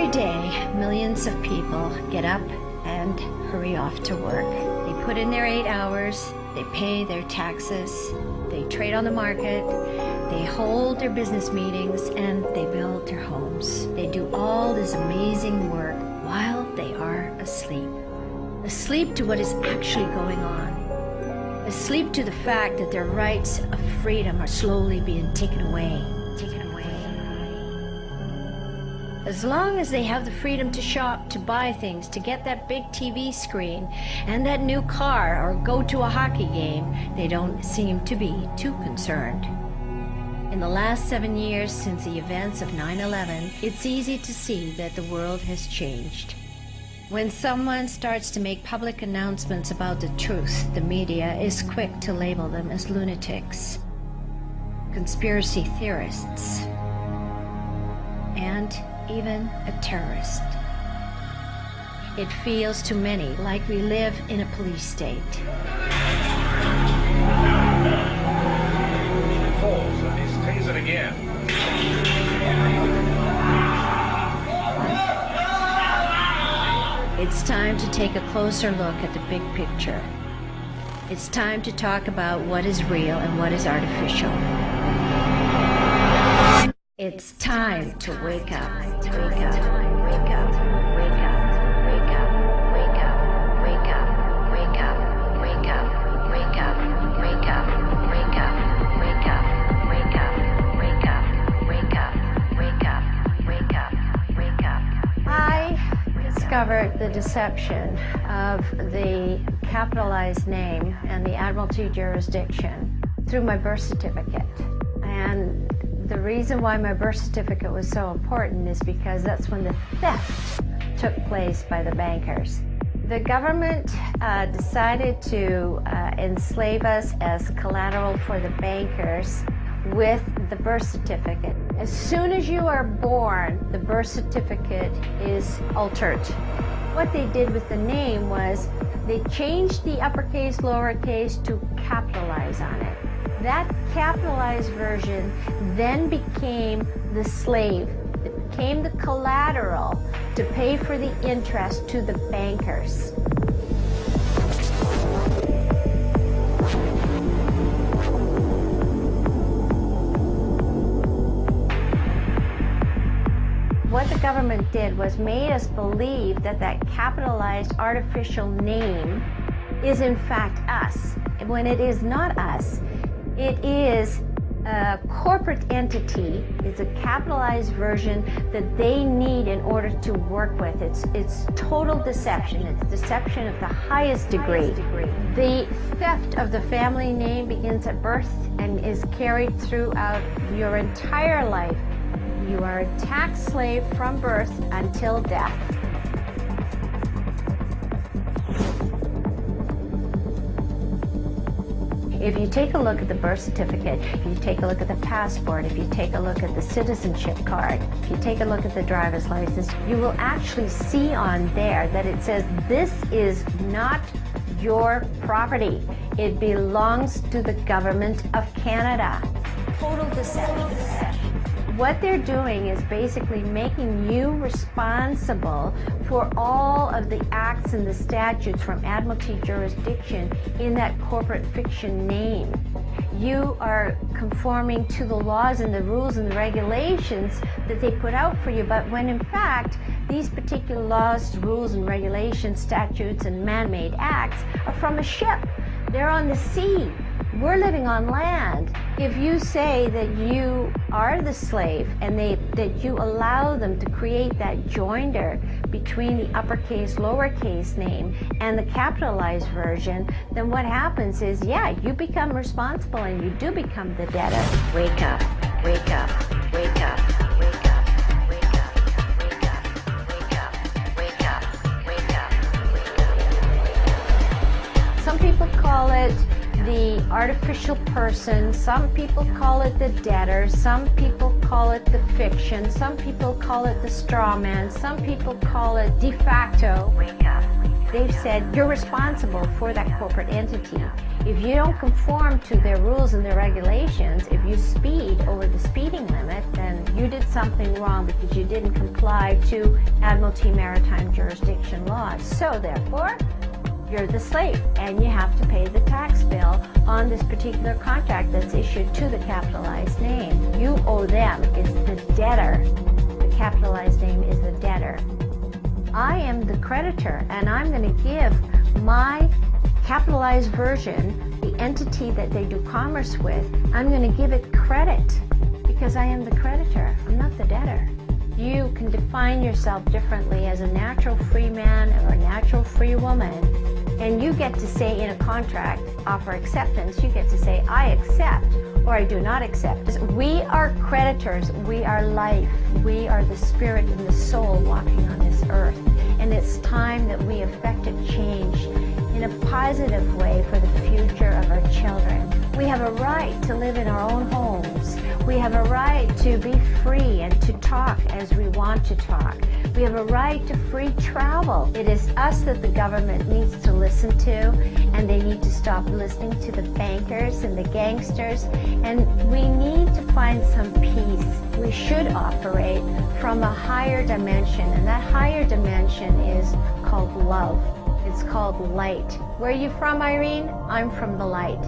Every day, millions of people get up and hurry off to work. They put in their 8 hours, they pay their taxes, they trade on the market, they hold their business meetings, and they build their homes. They do all this amazing work while they are asleep. Asleep to what is actually going on. Asleep to the fact that their rights of freedom are slowly being taken away. As long as they have the freedom to shop, to buy things, to get that big TV screen and that new car or go to a hockey game, they don't seem to be too concerned. In the last 7 years since the events of 9/11, it's easy to see that the world has changed. When someone starts to make public announcements about the truth, the media is quick to label them as lunatics, conspiracy theorists, and even a terrorist. It feels to many like we live in a police state. He falls and he stays it again. It's time to take a closer look at the big picture. It's time to talk about what is real and what is artificial. It's time to wake up. Wake up, wake up, wake up, wake up, wake up, wake up, wake up, wake up, wake up, wake up, wake up, wake up, wake up, wake up, wake up, wake up, wake up, wake up, wake up. I discovered the deception of the capitalized name and the Admiralty jurisdiction through my birth certificate. And the reason why my birth certificate was so important is because that's when the theft took place by the bankers. The government decided to enslave us as collateral for the bankers with the birth certificate. As soon as you are born, the birth certificate is altered. What they did with the name was they changed the uppercase, lowercase to capitalize on it. That capitalized version then became the slave. It became the collateral to pay for the interest to the bankers. What the government did was made us believe that that capitalized artificial name is in fact us, when it is not us. It is a corporate entity. It's a capitalized version that they need in order to work with. It's total deception. It's deception of the highest degree. The theft of the family name begins at birth and is carried throughout your entire life. You are a tax slave from birth until death. If you take a look at the birth certificate, if you take a look at the passport, if you take a look at the citizenship card, if you take a look at the driver's license, you will actually see on there that it says this is not your property. It belongs to the government of Canada. Total deception. What they're doing is basically making you responsible for all of the acts and the statutes from Admiralty jurisdiction in that corporate fiction name. You are conforming to the laws and the rules and the regulations that they put out for you, but when in fact these particular laws, rules and regulations, statutes and man-made acts are from a ship. They're on the sea. We're living on land. If you say that you are the slave and that you allow them to create that joinder between the uppercase, lowercase name and the capitalized version, then what happens is, yeah, you become responsible and you do become the debtor. Wake up, wake up, wake up, wake up, wake up, wake up, wake up, wake up, wake up, wake up. Some people call it the artificial person, some people call it the debtor, some people call it the fiction, some people call it the straw man, some people call it de facto. They've said you're responsible for that corporate entity. If you don't conform to their rules and their regulations, if you speed over the speeding limit, then you did something wrong because you didn't comply to Admiralty Maritime Jurisdiction laws. So therefore, you're the slave and you have to pay the tax bill on this particular contract that's issued to the capitalized name. You owe them. It's the debtor. The capitalized name is the debtor. I am the creditor, and I'm going to give my capitalized version, the entity that they do commerce with, I'm going to give it credit because I am the creditor. I'm not the debtor. You can define yourself differently as a natural free man or a natural free woman, and you get to say in a contract, offer acceptance, you get to say, I accept or I do not accept. We are creditors. We are life. We are the spirit and the soul walking on this earth. And it's time that we effect a change in a positive way for the future of our children. We have a right to live in our own homes. We have a right to be free and to talk as we want to talk. We have a right to free travel. It is us that the government needs to listen to, and they need to stop listening to the bankers and the gangsters, and we need to find some peace. We should operate from a higher dimension, and that higher dimension is called love. It's called light. Where are you from, Irene? I'm from the light.